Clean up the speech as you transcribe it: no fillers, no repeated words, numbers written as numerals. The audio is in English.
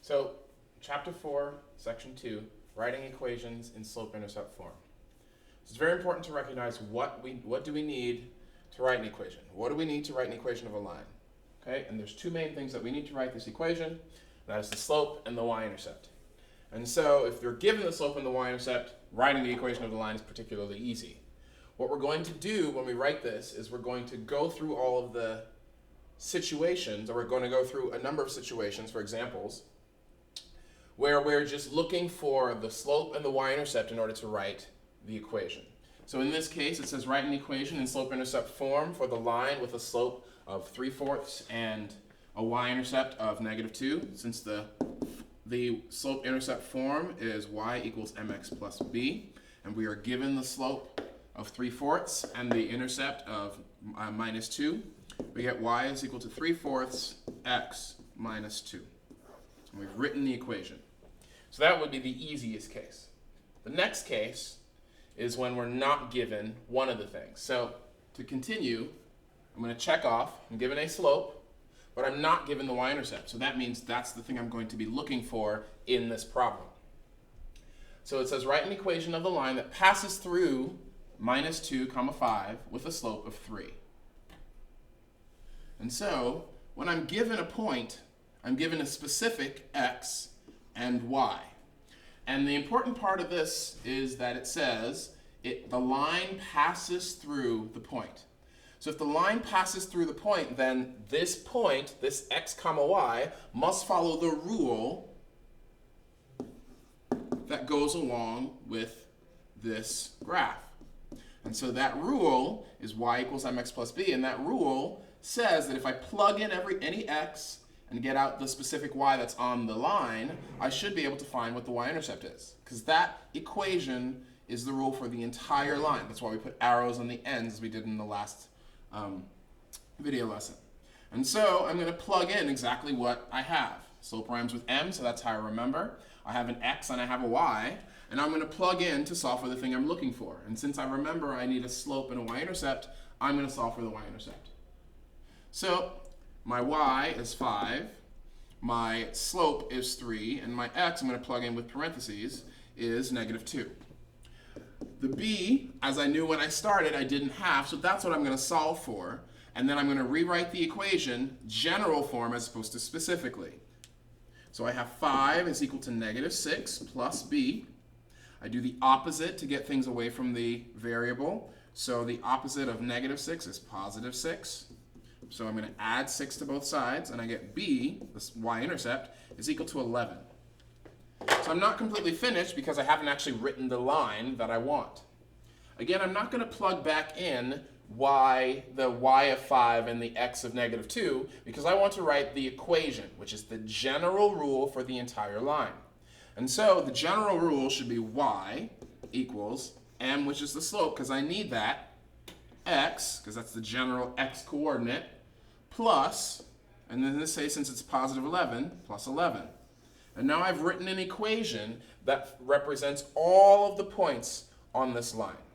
So, Chapter 4, Section 2, writing equations in slope-intercept form. So it's very important to recognize what do we need to write an equation. What do we need to write an equation of a line? Okay, and there's two main things that we need to write this equation. That is the slope and the y-intercept. And so if you're given the slope and the y-intercept, writing the equation of the line is particularly easy. What we're going to do when we write this is we're going to go through all of the situations, or we're going to go through a number of situations, for examples, where we're just looking for the slope and the y-intercept in order to write the equation. So in this case, it says write an equation in slope-intercept form for the line with a slope of 3/4 and a y-intercept of -2. Since the slope-intercept form is y equals mx plus b, and we are given the slope of 3/4 and the intercept of -2, we get y is equal to 3/4 x minus 2. And we've written the equation. So that would be the easiest case. The next case is when we're not given one of the things. So to continue, I'm going to check off, I'm given a slope, but I'm not given the y-intercept. So that means that's the thing I'm going to be looking for in this problem. So it says write an equation of the line that passes through -2, 5 with a slope of 3. And so when I'm given a point, I'm given a specific x and y. And the important part of this is that it says the line passes through the point. So if the line passes through the point, then this point, this x comma y, must follow the rule that goes along with this graph. And so that rule is y equals mx plus b, and that rule says that if I plug in any x and get out the specific y that's on the line, I should be able to find what the y-intercept is. Because that equation is the rule for the entire line. That's why we put arrows on the ends, as we did in the last video lesson. And so I'm going to plug in exactly what I have. Slope rhymes with m, so that's how I remember. I have an x and I have a y, and I'm going to plug in to solve for the thing I'm looking for. And since I remember I need a slope and a y-intercept, I'm going to solve for the y-intercept. So my y is 5, my slope is 3, and my x, I'm going to plug in with parentheses, is -2. The b, as I knew when I started, I didn't have, so that's what I'm going to solve for. And then I'm going to rewrite the equation general form as opposed to specifically. So I have 5 is equal to -6 plus b. I do the opposite to get things away from the variable. So the opposite of -6 is +6. So I'm going to add 6 to both sides, and I get b, this y-intercept, is equal to 11. So I'm not completely finished because I haven't actually written the line that I want. Again, I'm not going to plug back in the y of 5 and the x of -2 because I want to write the equation, which is the general rule for the entire line. And so the general rule should be y equals m, which is the slope, because I need that, x, because that's the general x coordinate, plus, and then in this case, since it's +11, plus 11. And now I've written an equation that represents all of the points on this line.